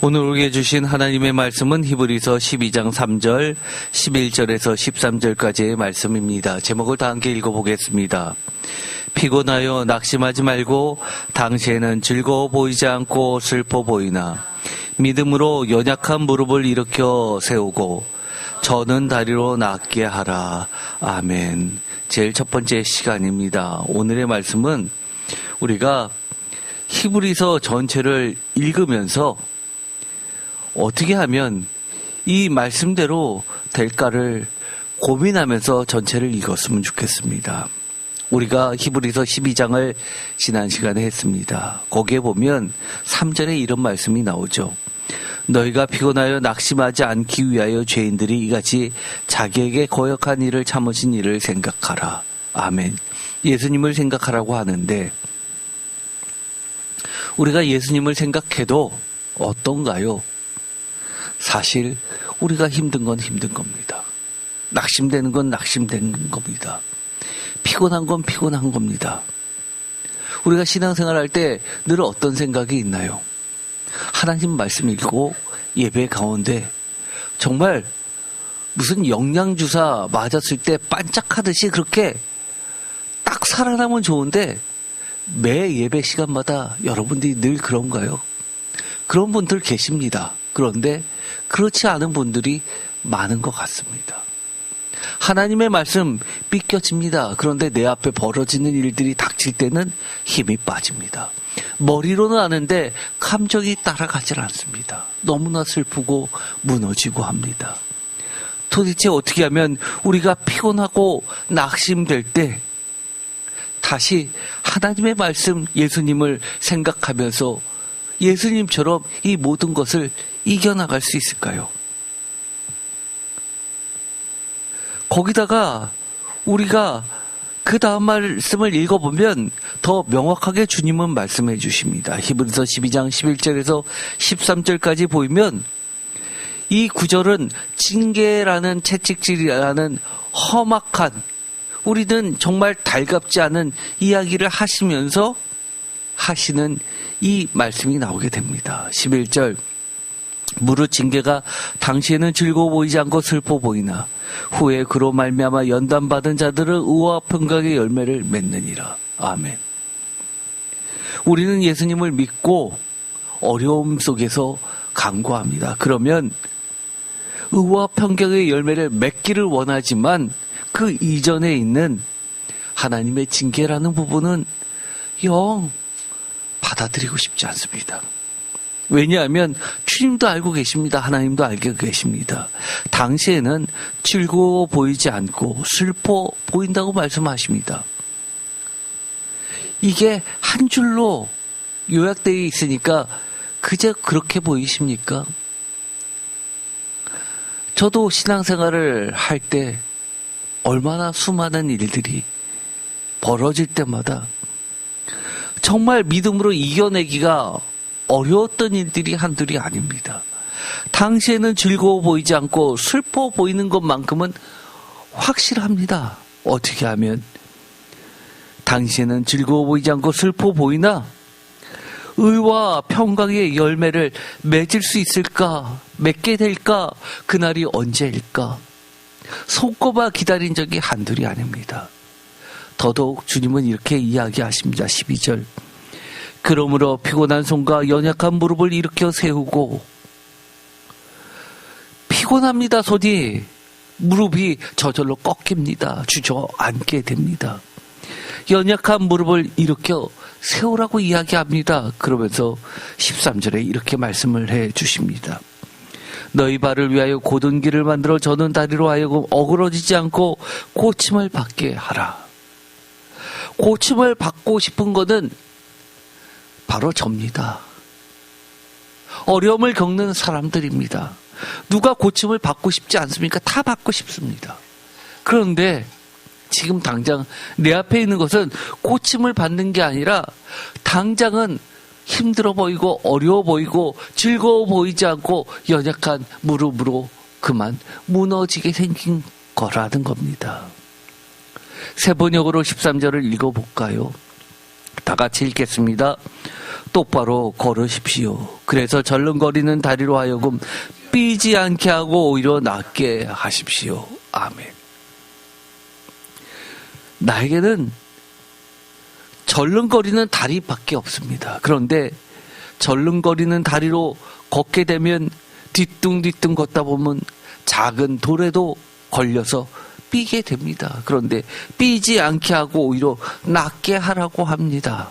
오늘 우리에게 주신 하나님의 말씀은 히브리서 12장 3절, 11절에서 13절까지의 말씀입니다. 제목을 다 함께 읽어보겠습니다. 피곤하여 낙심하지 말고 당시에는 즐거워 보이지 않고 슬퍼 보이나 믿음으로 연약한 무릎을 일으켜 세우고 저는 다리로 낫게 하라. 아멘. 제일 첫 번째 시간입니다. 오늘의 말씀은 우리가 히브리서 전체를 읽으면서 어떻게 하면 이 말씀대로 될까를 고민하면서 전체를 읽었으면 좋겠습니다. 우리가 히브리서 12장을 지난 시간에 했습니다. 거기에 보면 3절에 이런 말씀이 나오죠. 너희가 피곤하여 낙심하지 않기 위하여 죄인들이 이같이 자기에게 거역한 일을 참으신 일을 생각하라. 아멘. 예수님을 생각하라고 하는데 우리가 예수님을 생각해도 어떤가요? 사실 우리가 힘든 건 힘든 겁니다. 낙심되는 건 낙심되는 겁니다. 피곤한 건 피곤한 겁니다. 우리가 신앙생활할 때 늘 어떤 생각이 있나요? 하나님 말씀 읽고 예배 가운데 정말 무슨 영양주사 맞았을 때 반짝하듯이 그렇게 딱 살아나면 좋은데 매 예배 시간마다 여러분들이 늘 그런가요? 그런 분들 계십니다. 그런데 그렇지 않은 분들이 많은 것 같습니다. 하나님의 말씀 삐껴집니다. 그런데 내 앞에 벌어지는 일들이 닥칠 때는 힘이 빠집니다. 머리로는 아는데 감정이 따라가질 않습니다. 너무나 슬프고 무너지고 합니다. 도대체 어떻게 하면 우리가 피곤하고 낙심될 때 다시 하나님의 말씀 예수님을 생각하면서 예수님처럼 이 모든 것을 이겨나갈 수 있을까요? 거기다가 우리가 그 다음 말씀을 읽어보면 더 명확하게 주님은 말씀해 주십니다. 히브리서 12장 11절에서 13절까지 보이면 이 구절은 징계라는 채찍질이라는 험악한 우리는 정말 달갑지 않은 이야기를 하시면서 하시는 이 말씀이 나오게 됩니다. 11절 무릇 징계가 당시에는 즐거워 보이지 않고 슬퍼 보이나 후에 그로 말미암아 연단받은 자들은 의와 평강의 열매를 맺느니라. 아멘. 우리는 예수님을 믿고 어려움 속에서 간구합니다. 그러면 의와 평강의 열매를 맺기를 원하지만 그 이전에 있는 하나님의 징계라는 부분은 영 받아들이고 싶지 않습니다. 왜냐하면 주님도 알고 계십니다. 하나님도 알고 계십니다. 당시에는 즐거워 보이지 않고 슬퍼 보인다고 말씀하십니다. 이게 한 줄로 요약되어 있으니까 그저 그렇게 보이십니까? 저도 신앙생활을 할 때 얼마나 수많은 일들이 벌어질 때마다 정말 믿음으로 이겨내기가 어려웠던 일들이 한둘이 아닙니다. 당시에는 즐거워 보이지 않고 슬퍼 보이는 것만큼은 확실합니다. 어떻게 하면 당시에는 즐거워 보이지 않고 슬퍼 보이나 의와 평강의 열매를 맺을 수 있을까? 맺게 될까? 그날이 언제일까? 손꼽아 기다린 적이 한둘이 아닙니다. 더더욱 주님은 이렇게 이야기하십니다. 12절 그러므로 피곤한 손과 연약한 무릎을 일으켜 세우고 피곤합니다. 손이 무릎이 저절로 꺾입니다. 주저앉게 됩니다. 연약한 무릎을 일으켜 세우라고 이야기합니다. 그러면서 13절에 이렇게 말씀을 해 주십니다. 너희 발을 위하여 곧은 길을 만들어 저는 다리로 하여금 어그러지지 않고 고침을 받게 하라. 고침을 받고 싶은 것은 바로 접니다. 어려움을 겪는 사람들입니다. 누가 고침을 받고 싶지 않습니까? 다 받고 싶습니다. 그런데 지금 당장 내 앞에 있는 것은 고침을 받는 게 아니라 당장은 힘들어 보이고 어려워 보이고 즐거워 보이지 않고 연약한 무릎으로 그만 무너지게 생긴 거라는 겁니다. 새 번역으로 13절을 읽어볼까요? 다 같이 읽겠습니다. 똑바로 걸으십시오. 그래서 절름거리는 다리로 하여금 삐지 않게 하고 오히려 낫게 하십시오. 아멘. 나에게는 절름거리는 다리밖에 없습니다. 그런데 절름거리는 다리로 걷게 되면 뒤뚱뒤뚱 걷다 보면 작은 돌에도 걸려서 삐게 됩니다. 그런데 삐지 않게 하고 오히려 낫게 하라고 합니다.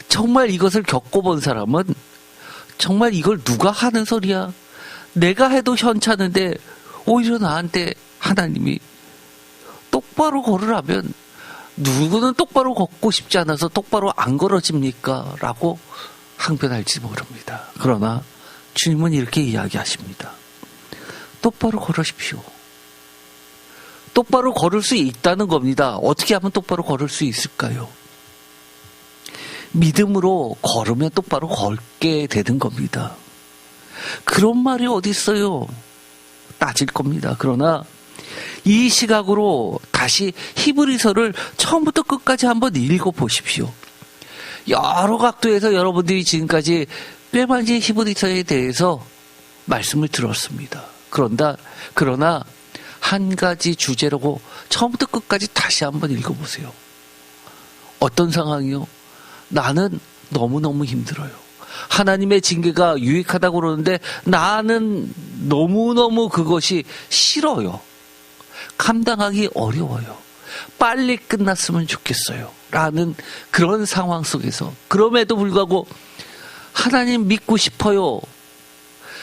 정말 이것을 겪어본 사람은 정말 이걸 누가 하는 소리야? 내가 해도 현찮은데 오히려 나한테 하나님이 똑바로 걸으라면 누구는 똑바로 걷고 싶지 않아서 똑바로 안 걸어집니까? 라고 항변할지 모릅니다. 그러나 주님은 이렇게 이야기하십니다. 똑바로 걸으십시오. 똑바로 걸을 수 있다는 겁니다. 어떻게 하면 똑바로 걸을 수 있을까요? 믿음으로 걸으면 똑바로 걷게 되는 겁니다. 그런 말이 어디 있어요? 따질 겁니다. 그러나 이 시각으로 다시 히브리서를 처음부터 끝까지 한번 읽어보십시오. 여러 각도에서 여러분들이 지금까지 꽤 많이 히브리서에 대해서 말씀을 들었습니다. 그러나 한 가지 주제로 처음부터 끝까지 다시 한번 읽어보세요. 어떤 상황이요? 나는 너무너무 힘들어요. 하나님의 징계가 유익하다고 그러는데 나는 너무너무 그것이 싫어요. 감당하기 어려워요. 빨리 끝났으면 좋겠어요. 라는 그런 상황 속에서 그럼에도 불구하고 하나님 믿고 싶어요.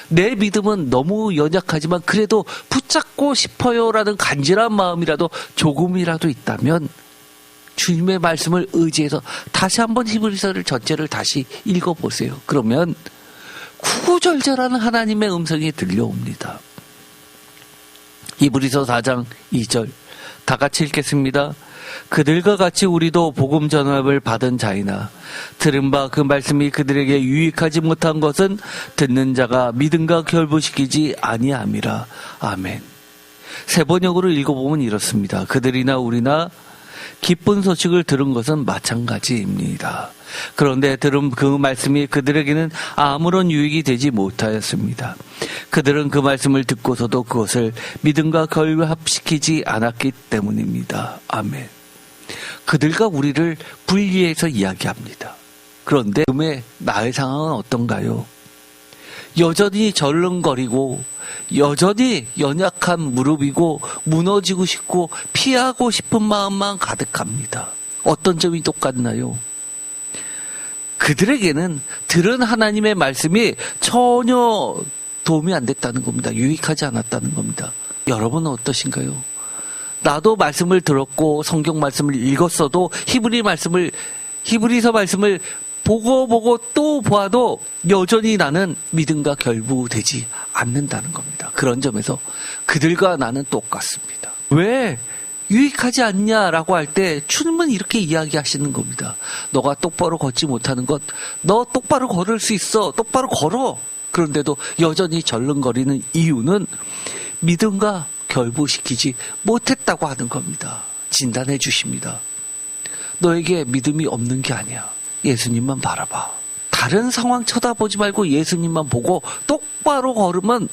내 믿음은 너무 연약하지만 그래도 붙잡고 싶어요라는 간절한 마음이라도 조금이라도 있다면 주님의 말씀을 의지해서 다시 한번 히브리서를 전체를 다시 읽어보세요. 그러면 구구절절한 하나님의 음성이 들려옵니다. 히브리서 4장 2절 다 같이 읽겠습니다. 그들과 같이 우리도 복음 전합을 받은 자이나 들은 바 그 말씀이 그들에게 유익하지 못한 것은 듣는 자가 믿음과 결부시키지 아니함이라. 아멘. 세 번역으로 읽어보면 이렇습니다. 그들이나 우리나 기쁜 소식을 들은 것은 마찬가지입니다. 그런데 들은 그 말씀이 그들에게는 아무런 유익이 되지 못하였습니다. 그들은 그 말씀을 듣고서도 그것을 믿음과 결합시키지 않았기 때문입니다. 아멘. 그들과 우리를 분리해서 이야기합니다. 그런데 지금의 나의 상황은 어떤가요? 여전히 절름거리고 여전히 연약한 무릎이고 무너지고 싶고 피하고 싶은 마음만 가득합니다. 어떤 점이 똑같나요? 그들에게는 들은 하나님의 말씀이 전혀 도움이 안 됐다는 겁니다. 유익하지 않았다는 겁니다. 여러분은 어떠신가요? 나도 말씀을 들었고 성경 말씀을 읽었어도 히브리서 말씀을 보고 또 보아도 여전히 나는 믿음과 결부되지 않는다는 겁니다. 그런 점에서 그들과 나는 똑같습니다. 왜 유익하지 않냐라고 할 때 주님은 이렇게 이야기하시는 겁니다. 너가 똑바로 걷지 못하는 것, 너 똑바로 걸을 수 있어. 똑바로 걸어. 그런데도 여전히 절름거리는 이유는 믿음과 결부시키지 못했다고 하는 겁니다. 진단해 주십니다. 너에게 믿음이 없는 게 아니야. 예수님만 바라봐. 다른 상황 쳐다보지 말고 예수님만 보고 똑바로 걸으면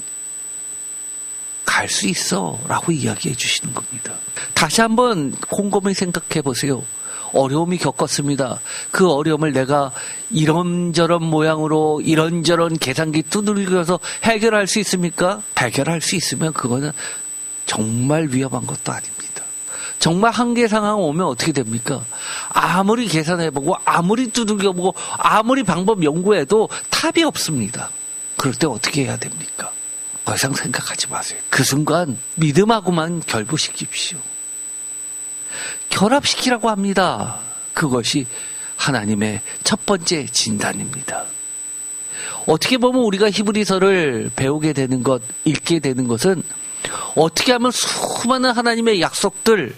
갈 수 있어 라고 이야기해 주시는 겁니다. 다시 한번 곰곰이 생각해 보세요. 어려움이 겪었습니다. 그 어려움을 내가 이런저런 모양으로 이런저런 계산기 두들겨서 해결할 수 있습니까? 해결할 수 있으면 그거는 정말 위험한 것도 아닙니다. 정말 한계 상황 오면 어떻게 됩니까? 아무리 계산해보고 아무리 두들겨보고 아무리 방법 연구해도 답이 없습니다. 그럴 때 어떻게 해야 됩니까? 더 이상 생각하지 마세요. 그 순간 믿음하고만 결부시킵시오. 결합시키라고 합니다. 그것이 하나님의 첫 번째 진단입니다. 어떻게 보면 우리가 히브리서를 배우게 되는 것, 읽게 되는 것은 어떻게 하면 수많은 하나님의 약속들,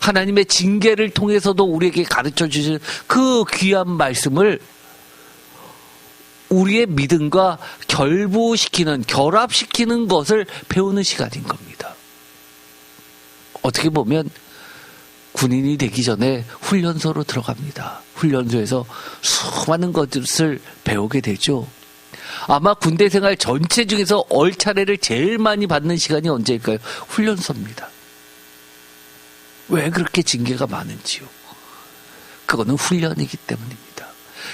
하나님의 징계를 통해서도 우리에게 가르쳐 주신 그 귀한 말씀을 우리의 믿음과 결합시키는 것을 배우는 시간인 겁니다. 어떻게 보면 군인이 되기 전에 훈련소로 들어갑니다. 훈련소에서 수많은 것을 배우게 되죠. 아마 군대 생활 전체 중에서 얼차례를 제일 많이 받는 시간이 언제일까요? 훈련소입니다. 왜 그렇게 징계가 많은지요? 그거는 훈련이기 때문입니다.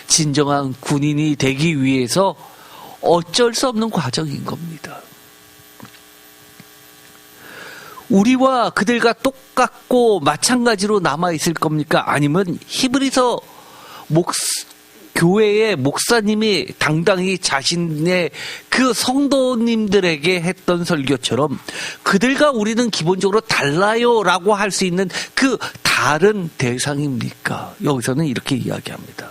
진정한 군인이 되기 위해서 어쩔 수 없는 과정인 겁니다. 우리와 그들과 똑같고 마찬가지로 남아있을 겁니까? 아니면 히브리서 교회의 목사님이 당당히 자신의 그 성도님들에게 했던 설교처럼 그들과 우리는 기본적으로 달라요 라고 할 수 있는 그 다른 대상입니까? 여기서는 이렇게 이야기합니다.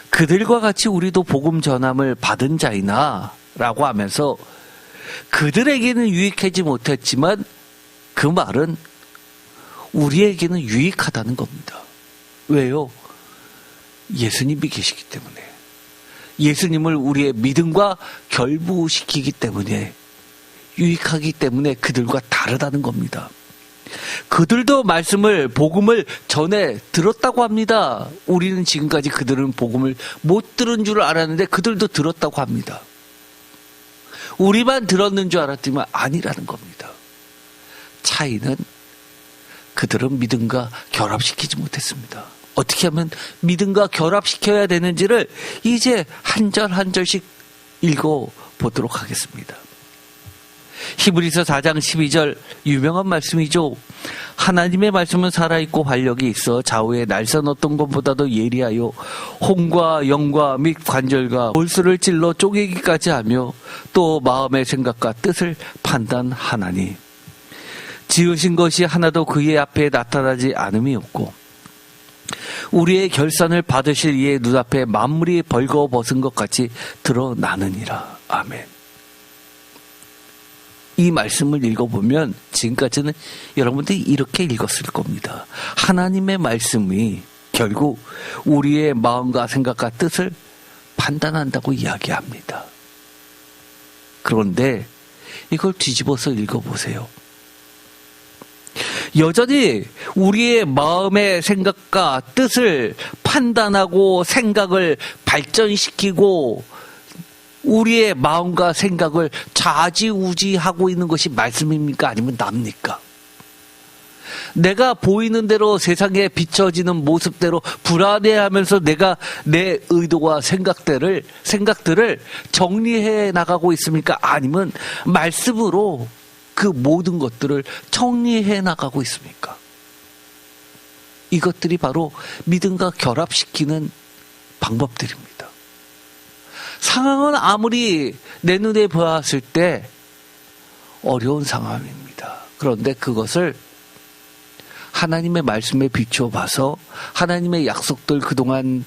그들과 같이 우리도 복음 전함을 받은 자이나 라고 하면서 그들에게는 유익하지 못했지만 그 말은 우리에게는 유익하다는 겁니다. 왜요? 예수님이 계시기 때문에, 예수님을 우리의 믿음과 결부시키기 때문에, 유익하기 때문에 그들과 다르다는 겁니다. 그들도 복음을 전에 들었다고 합니다. 우리는 지금까지 그들은 복음을 못 들은 줄 알았는데 그들도 들었다고 합니다. 우리만 들었는 줄 알았지만 아니라는 겁니다. 차이는 그들은 믿음과 결합시키지 못했습니다. 어떻게 하면 믿음과 결합시켜야 되는지를 이제 한 절 한 절씩 읽어보도록 하겠습니다. 히브리서 4장 12절 유명한 말씀이죠. 하나님의 말씀은 살아있고 활력이 있어 좌우의 날선 어떤 것보다도 예리하여 혼과 영과 및 관절과 골수를 찔러 쪼개기까지 하며 또 마음의 생각과 뜻을 판단하나니 지으신 것이 하나도 그의 앞에 나타나지 않음이 없고 우리의 결산을 받으실 이의 눈앞에 만물이 벌거벗은 것 같이 드러나느니라. 아멘. 이 말씀을 읽어보면 지금까지는 여러분들이 이렇게 읽었을 겁니다. 하나님의 말씀이 결국 우리의 마음과 생각과 뜻을 판단한다고 이야기합니다. 그런데 이걸 뒤집어서 읽어보세요. 여전히 우리의 마음의 생각과 뜻을 판단하고 생각을 발전시키고 우리의 마음과 생각을 좌지우지하고 있는 것이 말씀입니까? 아니면 납니까? 내가 보이는 대로 세상에 비춰지는 모습대로 불안해하면서 내가 내 의도와 생각들을 정리해 나가고 있습니까? 아니면 말씀으로 그 모든 것들을 정리해 나가고 있습니까? 이것들이 바로 믿음과 결합시키는 방법들입니다. 상황은 아무리 내 눈에 보았을 때 어려운 상황입니다. 그런데 그것을 하나님의 말씀에 비추어 봐서 하나님의 약속들 그동안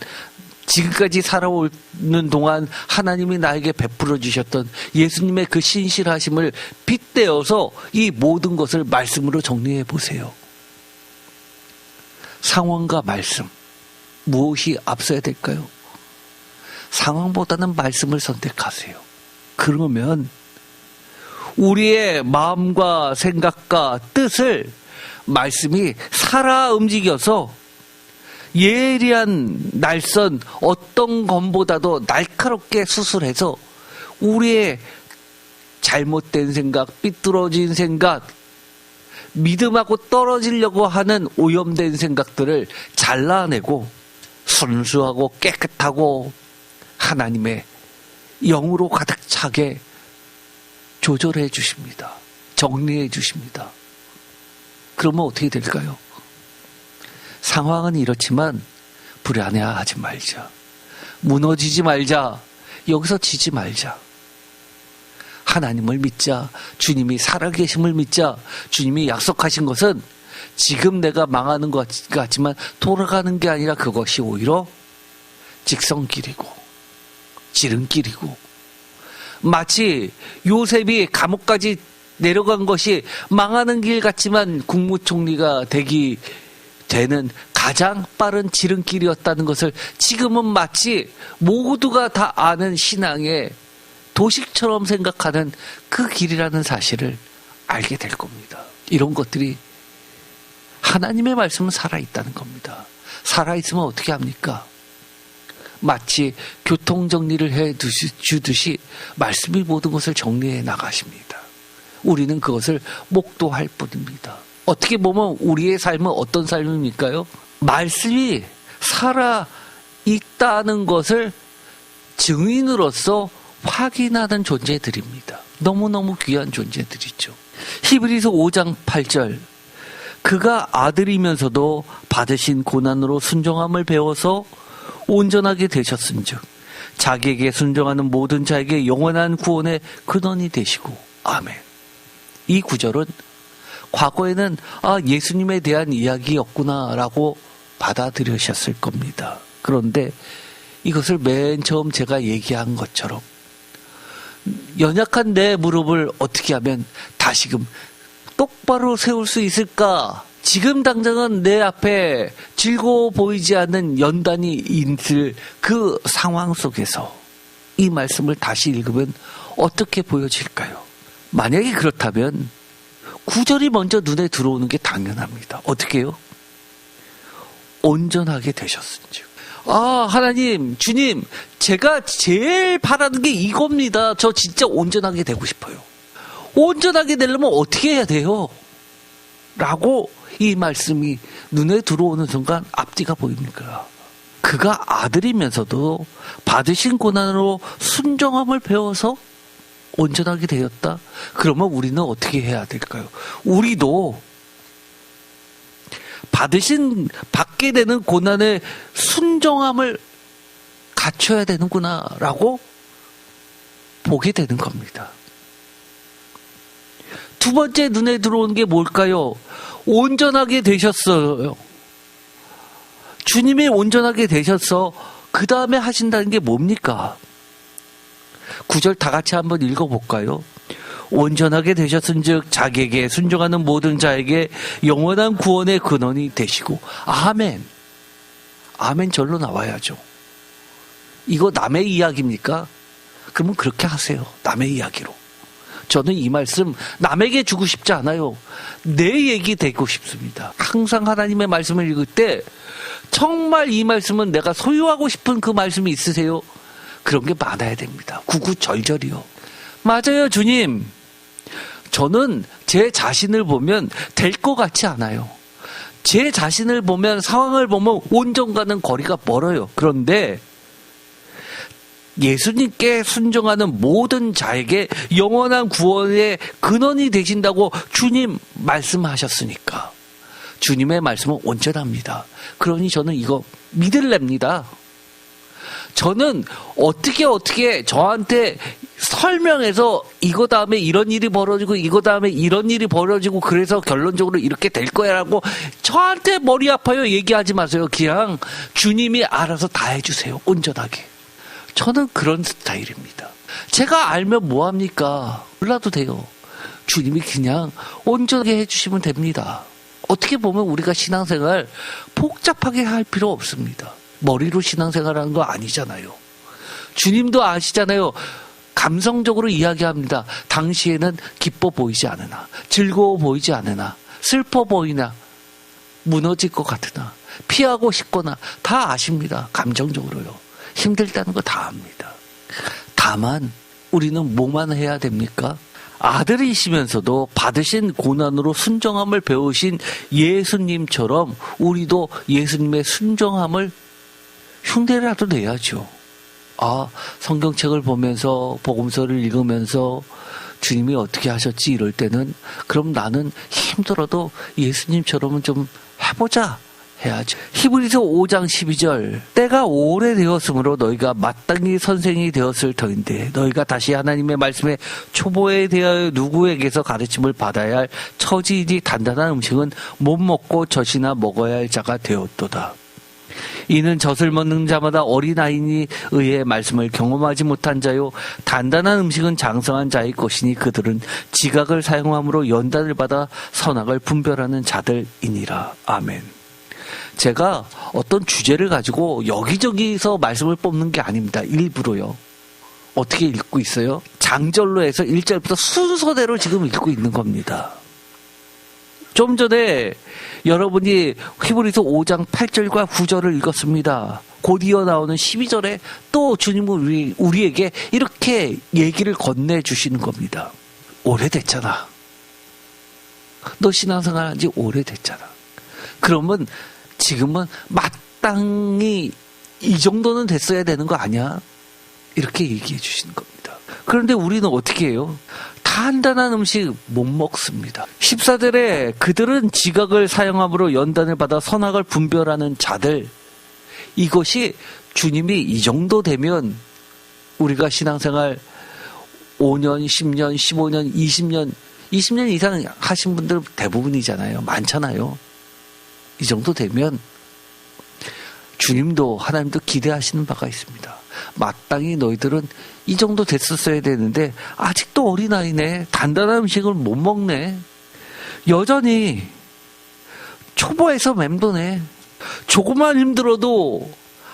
지금까지 살아오는 동안 하나님이 나에게 베풀어 주셨던 예수님의 그 신실하심을 빗대어서 이 모든 것을 말씀으로 정리해 보세요. 상황과 말씀, 무엇이 앞서야 될까요? 상황보다는 말씀을 선택하세요. 그러면 우리의 마음과 생각과 뜻을 말씀이 살아 움직여서 예리한 날선 어떤 것보다도 날카롭게 수술해서 우리의 잘못된 생각, 삐뚤어진 생각, 믿음하고 떨어지려고 하는 오염된 생각들을 잘라내고 순수하고 깨끗하고 하나님의 영으로 가득 차게 조절해 주십니다. 정리해 주십니다. 그러면 어떻게 될까요? 상황은 이렇지만 불안해하지 말자. 무너지지 말자. 여기서 지지 말자. 하나님을 믿자. 주님이 살아계심을 믿자. 주님이 약속하신 것은 지금 내가 망하는 것 같지만 돌아가는 게 아니라 그것이 오히려 직선길이고 지름길이고 마치 요셉이 감옥까지 내려간 것이 망하는 길 같지만 국무총리가 되는 가장 빠른 지름길이었다는 것을 지금은 마치 모두가 다 아는 신앙의 도식처럼 생각하는 그 길이라는 사실을 알게 될 겁니다. 이런 것들이 하나님의 말씀은 살아있다는 겁니다. 살아있으면 어떻게 합니까? 마치 교통정리를 해주듯이 말씀이 모든 것을 정리해 나가십니다. 우리는 그것을 목도할 뿐입니다. 어떻게 보면 우리의 삶은 어떤 삶입니까요? 말씀이 살아있다는 것을 증인으로서 확인하는 존재들입니다. 너무너무 귀한 존재들이죠. 히브리서 5장 8절, 그가 아들이면서도 받으신 고난으로 순종함을 배워서 온전하게 되셨은즉 자기에게 순종하는 모든 자에게 영원한 구원의 근원이 되시고. 아멘. 이 구절은 과거에는 예수님에 대한 이야기였구나라고 받아들이셨을 겁니다. 그런데 이것을 맨 처음 제가 얘기한 것처럼 연약한 내 무릎을 어떻게 하면 다시금 똑바로 세울 수 있을까? 지금 당장은 내 앞에 즐거워 보이지 않는 연단이 있을 그 상황 속에서 이 말씀을 다시 읽으면 어떻게 보여질까요? 만약에 그렇다면 구절이 먼저 눈에 들어오는 게 당연합니다. 어떻게 해요? 온전하게 되셨은즉. 하나님, 주님, 제가 제일 바라는 게 이겁니다. 저 진짜 온전하게 되고 싶어요. 온전하게 되려면 어떻게 해야 돼요? 라고 이 말씀이 눈에 들어오는 순간 앞뒤가 보입니까? 그가 아들이면서도 받으신 고난으로 순종함을 배워서 온전하게 되었다? 그러면 우리는 어떻게 해야 될까요? 우리도 받게 되는 고난의 순종함을 갖춰야 되는구나라고 보게 되는 겁니다. 두 번째 눈에 들어오는 게 뭘까요? 온전하게 되셨어요. 주님이 온전하게 되셔서 그 다음에 하신다는 게 뭡니까? 9절 다 같이 한번 읽어볼까요? 온전하게 되셨은즉 자기에게 순종하는 모든 자에게 영원한 구원의 근원이 되시고. 아멘. 아멘 절로 나와야죠. 이거 남의 이야기입니까? 그러면 그렇게 하세요. 남의 이야기로. 저는 이 말씀 남에게 주고 싶지 않아요. 내 얘기 되고 싶습니다. 항상 하나님의 말씀을 읽을 때 정말 이 말씀은 내가 소유하고 싶은 그 말씀이 있으세요? 그런 게 많아야 됩니다. 구구절절이요. 맞아요, 주님. 저는 제 자신을 보면 될 것 같지 않아요. 제 자신을 보면, 상황을 보면 온전과는 거리가 멀어요. 그런데 예수님께 순종하는 모든 자에게 영원한 구원의 근원이 되신다고 주님 말씀하셨으니까 주님의 말씀은 온전합니다. 그러니 저는 이거 믿을랍니다. 저는 어떻게 저한테 설명해서 이거 다음에 이런 일이 벌어지고 이거 다음에 이런 일이 벌어지고 그래서 결론적으로 이렇게 될 거야라고 저한테 머리 아파요 얘기하지 마세요. 그냥 주님이 알아서 다 해주세요. 온전하게. 저는 그런 스타일입니다. 제가 알면 뭐합니까? 몰라도 돼요. 주님이 그냥 온전하게 해주시면 됩니다. 어떻게 보면 우리가 신앙생활 복잡하게 할 필요 없습니다. 머리로 신앙생활하는 거 아니잖아요. 주님도 아시잖아요. 감성적으로 이야기합니다. 당시에는 기뻐 보이지 않으나, 즐거워 보이지 않으나, 슬퍼 보이나, 무너질 것 같으나, 피하고 싶거나 다 아십니다. 감정적으로요. 힘들다는 거 다 압니다. 다만 우리는 뭐만 해야 됩니까? 아들이시면서도 받으신 고난으로 순종함을 배우신 예수님처럼 우리도 예수님의 순종함을 흉내라도 내야죠. 성경책을 보면서 복음서를 읽으면서 주님이 어떻게 하셨지 이럴 때는 그럼 나는 힘들어도 예수님처럼은 좀 해보자 해야죠. 히브리서 5장 12절 때가 오래되었으므로 너희가 마땅히 선생이 되었을 터인데 너희가 다시 하나님의 말씀에 초보에 대하여 누구에게서 가르침을 받아야 할 처지이니 단단한 음식은 못 먹고 젖이나 먹어야 할 자가 되었도다. 이는 젖을 먹는 자마다 어린아이니 의의 말씀을 경험하지 못한 자요 단단한 음식은 장성한 자의 것이니 그들은 지각을 사용함으로 연단을 받아 선악을 분별하는 자들이니라. 아멘. 제가 어떤 주제를 가지고 여기저기서 말씀을 뽑는 게 아닙니다. 일부러요. 어떻게 읽고 있어요? 장절로 해서 1절부터 순서대로 지금 읽고 있는 겁니다. 좀 전에 여러분이 히브리서 5장 8절과 9절을 읽었습니다. 곧 이어 나오는 12절에 또 주님은 우리에게 이렇게 얘기를 건네주시는 겁니다. 오래됐잖아. 너 신앙생활 한 지 오래됐잖아. 그러면 지금은 마땅히 이 정도는 됐어야 되는 거 아니야? 이렇게 얘기해 주시는 겁니다. 그런데 우리는 어떻게 해요? 단단한 음식 못 먹습니다. 14절에 그들은 지각을 사용함으로 연단을 받아 선악을 분별하는 자들. 이것이 주님이 이 정도 되면 우리가 신앙생활 5년, 10년, 15년, 20년 이상 하신 분들 대부분이잖아요. 많잖아요. 이 정도 되면 주님도 하나님도 기대하시는 바가 있습니다. 마땅히 너희들은 이 정도 됐었어야 되는데 아직도 어린아이네. 단단한 음식을 못 먹네. 여전히 초보에서 맴도네. 조금만 힘들어도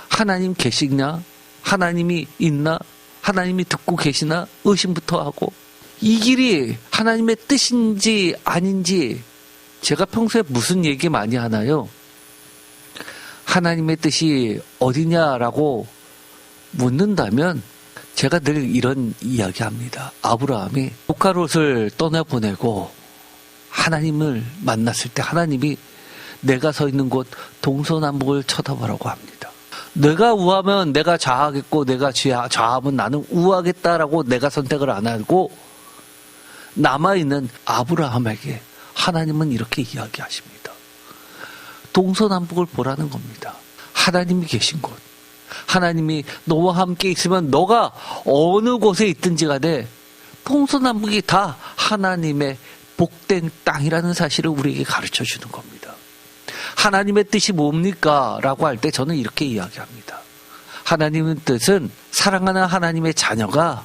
하나님 계시냐? 하나님이 있나? 하나님이 듣고 계시나? 의심부터 하고. 이 길이 하나님의 뜻인지 아닌지 제가 평소에 무슨 얘기 많이 하나요? 하나님의 뜻이 어디냐라고 묻는다면 제가 늘 이런 이야기 합니다. 아브라함이 보카롯을 떠나보내고 하나님을 만났을 때 하나님이 내가 서 있는 곳 동서남북을 쳐다보라고 합니다. 내가 우하면 내가 좌하겠고 내가 좌하면 나는 우하겠다라고 내가 선택을 안 하고 남아있는 아브라함에게 하나님은 이렇게 이야기하십니다. 동서남북을 보라는 겁니다. 하나님이 계신 곳. 하나님이 너와 함께 있으면 너가 어느 곳에 있든지 간에 동서남북이 다 하나님의 복된 땅이라는 사실을 우리에게 가르쳐 주는 겁니다. 하나님의 뜻이 뭡니까? 라고 할 때 저는 이렇게 이야기합니다. 하나님의 뜻은 사랑하는 하나님의 자녀가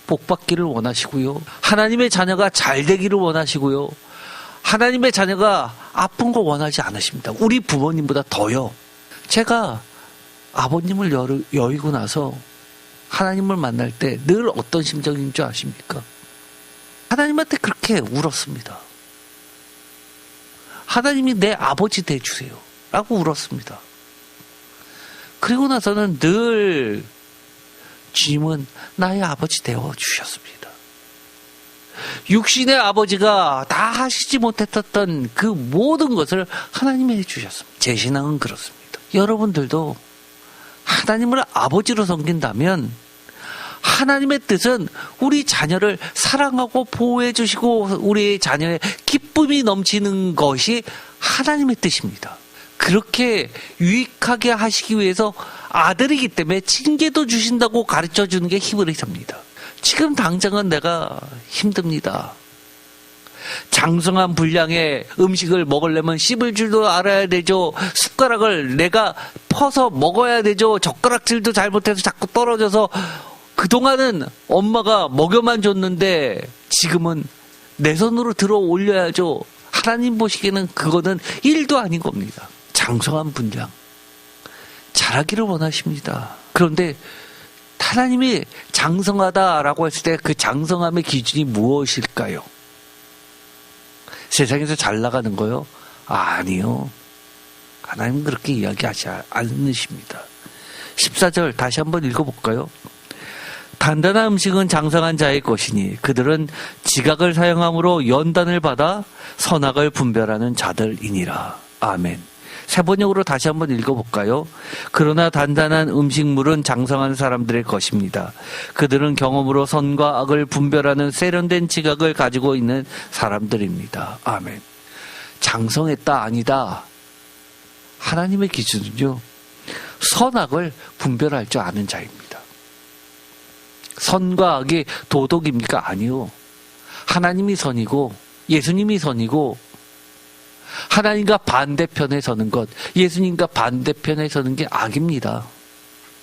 복받기를 원하시고요. 하나님의 자녀가 잘 되기를 원하시고요. 하나님의 자녀가 아픈 거 원하지 않으십니다. 우리 부모님보다 더요. 제가 아버님을 여의고 나서 하나님을 만날 때 늘 어떤 심정인 줄 아십니까? 하나님한테 그렇게 울었습니다. 하나님이 내 아버지 돼주세요. 라고 울었습니다. 그리고 나서는 늘 주님은 나의 아버지 되어주셨습니다. 육신의 아버지가 다 하시지 못했던 그 모든 것을 하나님이 해주셨습니다. 제 신앙은 그렇습니다. 여러분들도 하나님을 아버지로 섬긴다면 하나님의 뜻은 우리 자녀를 사랑하고 보호해 주시고 우리 자녀의 기쁨이 넘치는 것이 하나님의 뜻입니다. 그렇게 유익하게 하시기 위해서 아들이기 때문에 징계도 주신다고 가르쳐 주는 게 히브리서입니다. 지금 당장은 내가 힘듭니다. 장성한 분량의 음식을 먹으려면 씹을 줄도 알아야 되죠. 숟가락을 내가 퍼서 먹어야 되죠. 젓가락질도 잘못해서 자꾸 떨어져서 그동안은 엄마가 먹여만 줬는데 지금은 내 손으로 들어 올려야죠. 하나님 보시기에는 그거는 일도 아닌 겁니다. 장성한 분량. 잘하기를 원하십니다. 그런데 하나님이 장성하다라고 했을 때 그 장성함의 기준이 무엇일까요? 세상에서 잘 나가는 거요? 아니요. 하나님은 그렇게 이야기하지 않으십니다. 14절 다시 한번 읽어볼까요? 단단한 음식은 장성한 자의 것이니 그들은 지각을 사용함으로 연단을 받아 선악을 분별하는 자들이니라. 아멘. 세 번역으로 다시 한번 읽어볼까요? 그러나 단단한 음식물은 장성한 사람들의 것입니다. 그들은 경험으로 선과 악을 분별하는 세련된 지각을 가지고 있는 사람들입니다. 아멘. 장성했다 아니다. 하나님의 기준은요. 선악을 분별할 줄 아는 자입니다. 선과 악이 도덕입니까? 아니요. 하나님이 선이고 예수님이 선이고 하나님과 반대편에 서는 것, 예수님과 반대편에 서는 게 악입니다.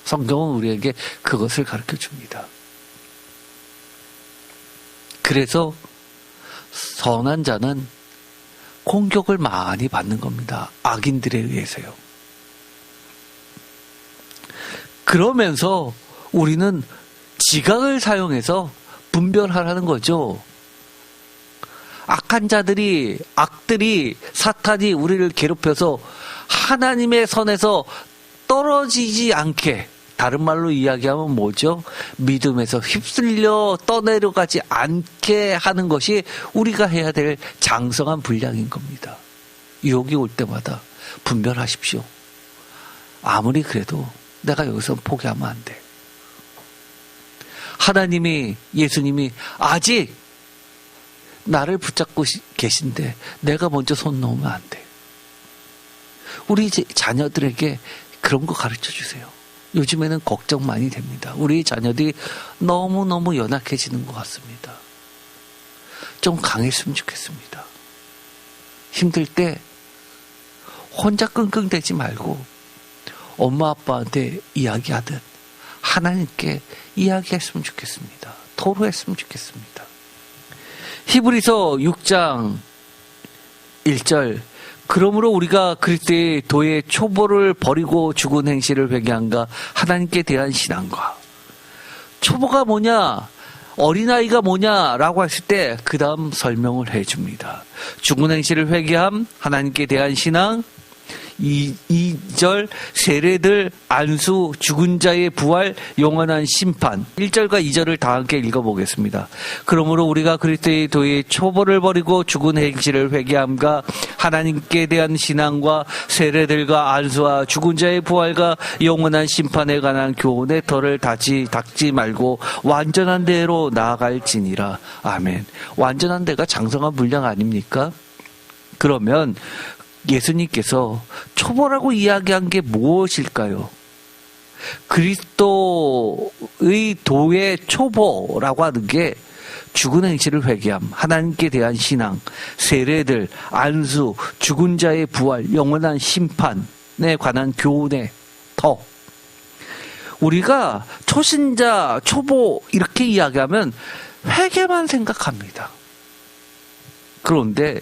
성경은 우리에게 그것을 가르쳐 줍니다. 그래서 선한 자는 공격을 많이 받는 겁니다. 악인들에 의해서요. 그러면서 우리는 지각을 사용해서 분별하라는 거죠. 악한 자들이, 악들이, 사탄이 우리를 괴롭혀서 하나님의 선에서 떨어지지 않게, 다른 말로 이야기하면 뭐죠? 믿음에서 휩쓸려 떠내려가지 않게 하는 것이 우리가 해야 될 장성한 분량인 겁니다. 유혹이 올 때마다 분별하십시오. 아무리 그래도 내가 여기서 포기하면 안 돼. 하나님이, 예수님이 아직 나를 붙잡고 계신데 내가 먼저 손 놓으면 안 돼. 우리 자녀들에게 그런 거 가르쳐 주세요. 요즘에는 걱정 많이 됩니다. 우리 자녀들이 너무너무 연약해지는 것 같습니다. 좀 강했으면 좋겠습니다. 힘들 때 혼자 끙끙대지 말고 엄마 아빠한테 이야기하듯 하나님께 이야기했으면 좋겠습니다. 토로했으면 좋겠습니다. 히브리서 6장 1절, 그러므로 우리가 그리스도의 도의 초보를 버리고 죽은 행실을 회개한가, 하나님께 대한 신앙과. 초보가 뭐냐, 어린아이가 뭐냐라고 했을 때 그 다음 설명을 해줍니다. 죽은 행실을 회개함, 하나님께 대한 신앙, 2절 세례들, 안수, 죽은 자의 부활, 영원한 심판. 1절과 2절을 다 함께 읽어보겠습니다. 그러므로 우리가 그리스도의 도의 초보를 버리고 죽은 행실을 회개함과 하나님께 대한 신앙과 세례들과 안수와 죽은 자의 부활과 영원한 심판에 관한 교훈의 털을 닫지 말고 완전한 데로 나아갈지니라. 아멘. 완전한 데가 장성한 분량 아닙니까? 그러면 예수님께서 초보라고 이야기한 게 무엇일까요? 그리스도의 도의 초보라고 하는 게 죽은 행실을 회개함, 하나님께 대한 신앙, 세례들, 안수, 죽은 자의 부활, 영원한 심판에 관한 교훈의 터. 우리가 초신자, 초보 이렇게 이야기하면 회개만 생각합니다. 그런데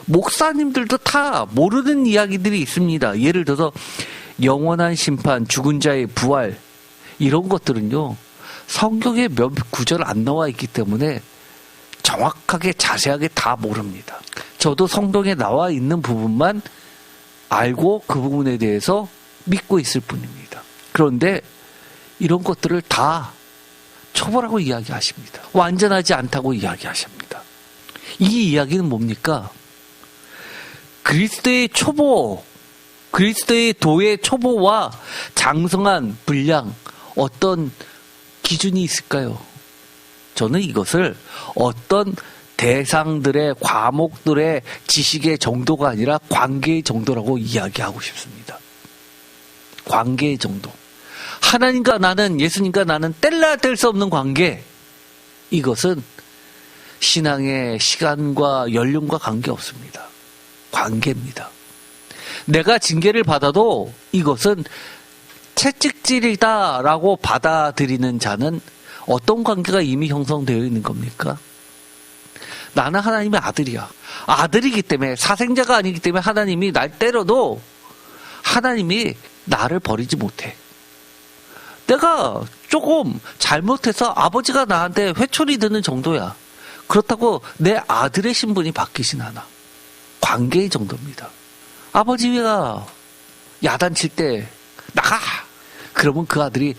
목사님들도 다 모르는 이야기들이 있습니다. 예를 들어서 영원한 심판, 죽은 자의 부활, 이런 것들은요, 성경에 몇 구절 안 나와 있기 때문에 정확하게 자세하게 다 모릅니다. 저도 성경에 나와 있는 부분만 알고 그 부분에 대해서 믿고 있을 뿐입니다. 그런데 이런 것들을 다 초보라고 이야기하십니다. 완전하지 않다고 이야기하십니다. 이 이야기는 뭡니까? 그리스도의 초보, 그리스도의 도의 초보와 장성한 분량, 어떤 기준이 있을까요? 저는 이것을 어떤 대상들의, 과목들의 지식의 정도가 아니라 관계의 정도라고 이야기하고 싶습니다. 관계의 정도. 하나님과 나는, 예수님과 나는 뗄래야 뗄 수 없는 관계. 이것은 신앙의 시간과 연륜과 관계없습니다. 관계입니다. 내가 징계를 받아도 이것은 채찍질이다라고 받아들이는 자는 어떤 관계가 이미 형성되어 있는 겁니까? 나는 하나님의 아들이야. 아들이기 때문에, 사생자가 아니기 때문에 하나님이 날 때려도 하나님이 나를 버리지 못해. 내가 조금 잘못해서 아버지가 나한테 회초리 드는 정도야. 그렇다고 내 아들의 신분이 바뀌진 않아. 관계의 정도입니다. 아버지가 야단칠 때 나가! 그러면 그 아들이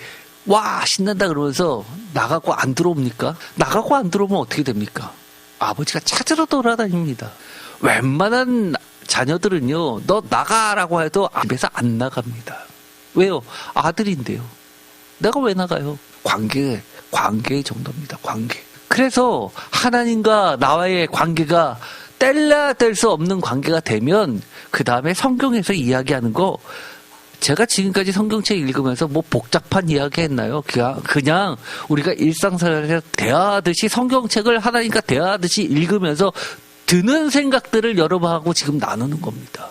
와 신난다 그러면서 나가고 안 들어옵니까? 나가고 안 들어오면 어떻게 됩니까? 아버지가 찾으러 돌아다닙니다. 웬만한 자녀들은요, 너 나가라고 해도 집에서 안 나갑니다. 왜요? 아들인데요. 내가 왜 나가요? 관계의 정도입니다. 관계. 그래서 하나님과 나와의 관계가 뗄래야 뗄 수 없는 관계가 되면 그 다음에 성경에서 이야기하는 거, 제가 지금까지 성경책 읽으면서 뭐 복잡한 이야기 했나요? 그냥 우리가 일상생활에서 대화하듯이, 성경책을 하나님과 대화하듯이 읽으면서 드는 생각들을 여러분하고 지금 나누는 겁니다.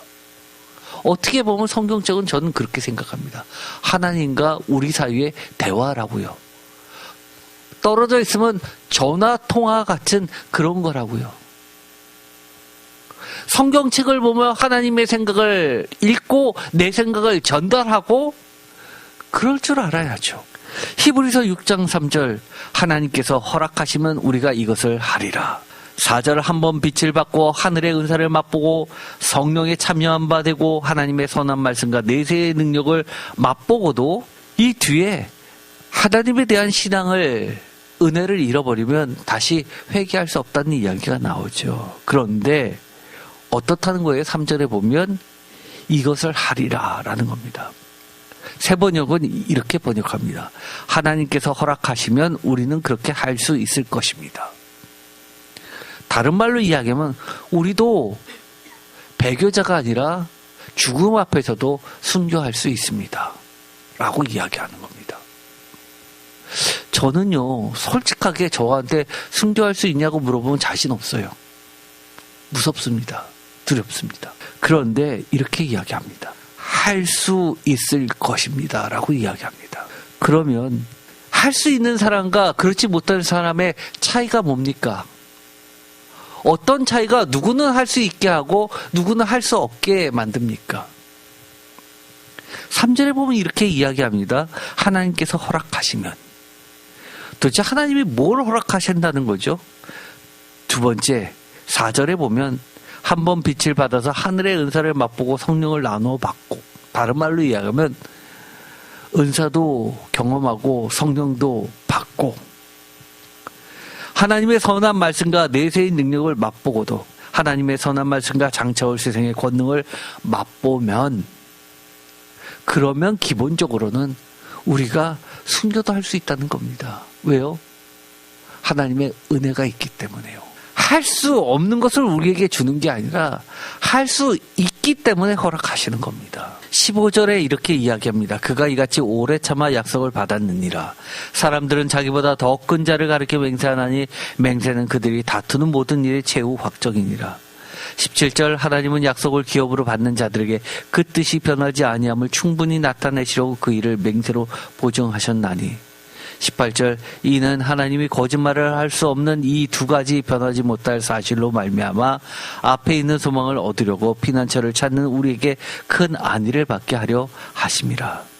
어떻게 보면 성경책은 저는 그렇게 생각합니다. 하나님과 우리 사이의 대화라고요. 떨어져 있으면 전화 통화 같은 그런 거라고요. 성경책을 보면 하나님의 생각을 읽고 내 생각을 전달하고 그럴 줄 알아야죠. 히브리서 6장 3절, 하나님께서 허락하시면 우리가 이것을 하리라. 4절 한번 빛을 받고 하늘의 은사를 맛보고 성령에 참여한 바 되고 하나님의 선한 말씀과 내세의 능력을 맛보고도 이 뒤에 하나님에 대한 신앙을 은혜를 잃어버리면 다시 회개할 수 없다는 이야기가 나오죠. 그런데 어떻다는 거예요? 3절에 보면 이것을 하리라 라는 겁니다. 새 번역은 이렇게 번역합니다. 하나님께서 허락하시면 우리는 그렇게 할 수 있을 것입니다. 다른 말로 이야기하면 우리도 배교자가 아니라 죽음 앞에서도 순교할 수 있습니다. 라고 이야기하는 겁니다. 저는요, 솔직하게 저한테 순교할 수 있냐고 물어보면 자신 없어요. 무섭습니다. 두렵습니다. 그런데 이렇게 이야기합니다. 할 수 있을 것입니다. 라고 이야기합니다. 그러면 할 수 있는 사람과 그렇지 못한 사람의 차이가 뭡니까? 어떤 차이가 누구는 할 수 있게 하고 누구는 할 수 없게 만듭니까? 3절에 보면 이렇게 이야기합니다. 하나님께서 허락하시면. 도대체 하나님이 뭘 허락하신다는 거죠? 두 번째, 4절에 보면 한 번 빛을 받아서 하늘의 은사를 맛보고 성령을 나누어 받고, 다른 말로 이야기하면 은사도 경험하고 성령도 받고, 하나님의 선한 말씀과 내세의 능력을 맛보고도 하나님의 선한 말씀과 장차올 세상의 권능을 맛보면, 그러면 기본적으로는 우리가 순교도 할 수 있다는 겁니다. 왜요? 하나님의 은혜가 있기 때문에요. 할 수 없는 것을 우리에게 주는 게 아니라 할 수 있기 때문에 허락하시는 겁니다. 15절에 이렇게 이야기합니다. 그가 이같이 오래 참아 약속을 받았느니라. 사람들은 자기보다 더 큰 자를 가리켜 맹세하나니 맹세는 그들이 다투는 모든 일의 최후 확정이니라. 17절 하나님은 약속을 기업으로 받는 자들에게 그 뜻이 변하지 아니함을 충분히 나타내시려고 그 일을 맹세로 보증하셨나니. 18절 이는 하나님이 거짓말을 할 수 없는 이 두 가지 변하지 못할 사실로 말미암아 앞에 있는 소망을 얻으려고 피난처를 찾는 우리에게 큰 안위를 받게 하려 하심이라.